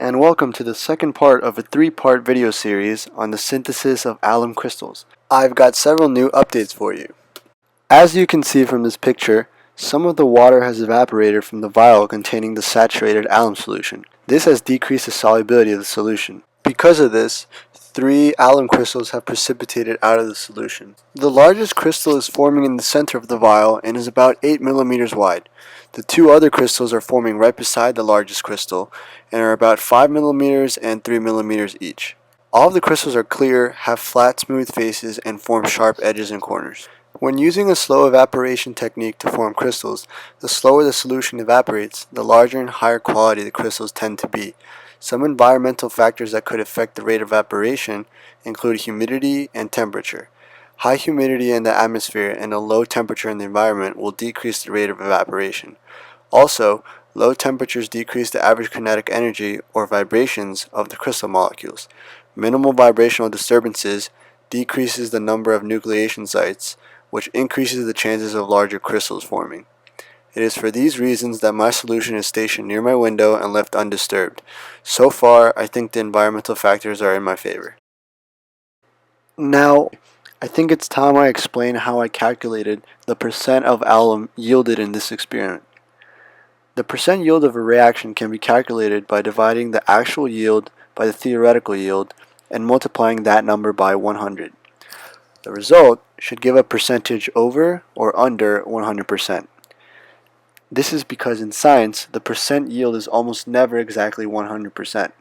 and welcome to the second part of a three-part video series on the synthesis of alum crystals. I've got several new updates for you. As you can see from this picture, some of the water has evaporated from the vial containing the saturated alum solution. This has decreased the solubility of the solution. Because of this, 3 alum crystals have precipitated out of the solution. The largest crystal is forming in the center of the vial and is about 8 millimeters wide. The 2 other crystals are forming right beside the largest crystal and are about 5 millimeters and 3 millimeters each. All of the crystals are clear, have flat, smooth faces, and form sharp edges and corners. When using a slow evaporation technique to form crystals, the slower the solution evaporates, the larger and higher quality the crystals tend to be. Some environmental factors that could affect the rate of evaporation include humidity and temperature. High humidity in the atmosphere and a low temperature in the environment will decrease the rate of evaporation. Also, low temperatures decrease the average kinetic energy or vibrations of the crystal molecules. Minimal vibrational disturbances decreases the number of nucleation sites, which increases the chances of larger crystals forming. It is for these reasons that my solution is stationed near my window and left undisturbed. So far, I think the environmental factors are in my favor. Now, I think it's time I explain how I calculated the percent of alum yielded in this experiment. The percent yield of a reaction can be calculated by dividing the actual yield by the theoretical yield and multiplying that number by 100. The result should give a percentage over or under 100%. This is because in science, the percent yield is almost never exactly 100%,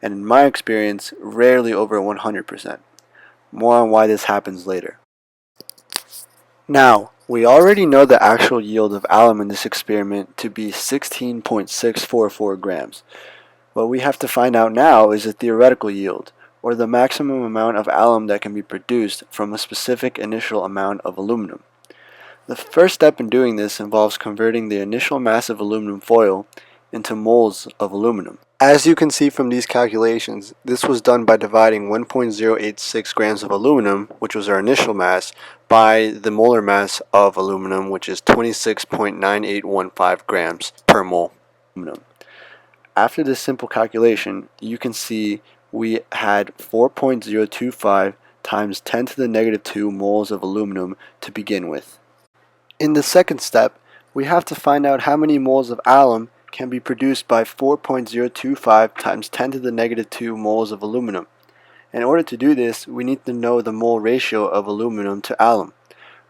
and in my experience, rarely over 100%. More on why this happens later. Now, we already know the actual yield of alum in this experiment to be 16.644 grams. What we have to find out now is the theoretical yield, or the maximum amount of alum that can be produced from a specific initial amount of aluminum. The first step in doing this involves converting the initial mass of aluminum foil into moles of aluminum. As you can see from these calculations, this was done by dividing 1.086 grams of aluminum, which was our initial mass, by the molar mass of aluminum, which is 26.9815 grams per mole aluminum. After this simple calculation, you can see we had 4.025 times 10 to the negative 2 moles of aluminum to begin with. In the second step, we have to find out how many moles of alum can be produced by 4.025 times 10 to the negative 2 moles of aluminum. In order to do this, we need to know the mole ratio of aluminum to alum.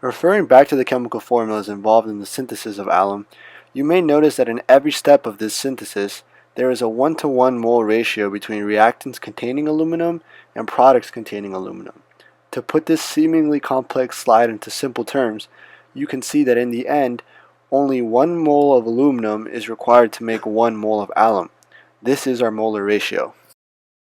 Referring back to the chemical formulas involved in the synthesis of alum, you may notice that in every step of this synthesis, there is a 1-to-1 mole ratio between reactants containing aluminum and products containing aluminum. To put this seemingly complex slide into simple terms, you can see that in the end, only 1 mole of aluminum is required to make 1 mole of alum. This is our molar ratio.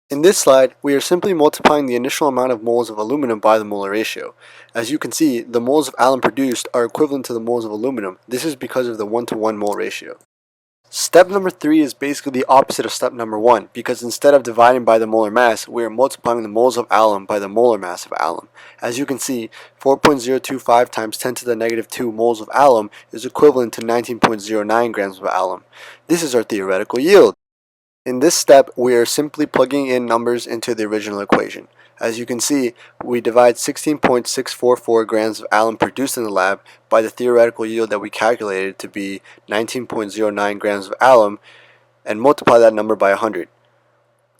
In this slide, we are simply multiplying the initial amount of moles of aluminum by the molar ratio. As you can see, the moles of alum produced are equivalent to the moles of aluminum. This is because of the 1-to-1 mole ratio. Step number 3 is basically the opposite of step number 1, because instead of dividing by the molar mass, we are multiplying the moles of alum by the molar mass of alum. As you can see, 4.025 times 10 to the negative 2 moles of alum is equivalent to 19.09 grams of alum. This is our theoretical yield. In this step, we are simply plugging in numbers into the original equation. As you can see, we divide 16.644 grams of alum produced in the lab by the theoretical yield that we calculated to be 19.09 grams of alum and multiply that number by 100.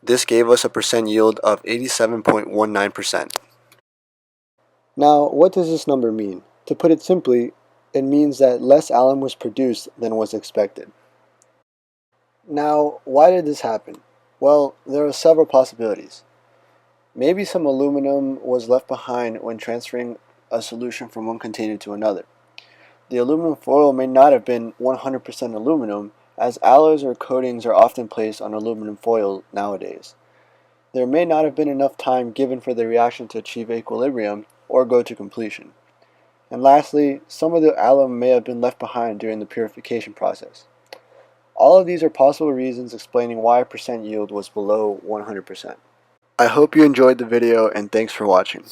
This gave us a percent yield of 87.19%. Now, what does this number mean? To put it simply, it means that less alum was produced than was expected. Now, why did this happen? Well, there are several possibilities. Maybe some aluminum was left behind when transferring a solution from one container to another. The aluminum foil may not have been 100% aluminum, as alloys or coatings are often placed on aluminum foil nowadays. There may not have been enough time given for the reaction to achieve equilibrium or go to completion. And lastly, some of the alum may have been left behind during the purification process. All of these are possible reasons explaining why a percent yield was below 100%. I hope you enjoyed the video and thanks for watching.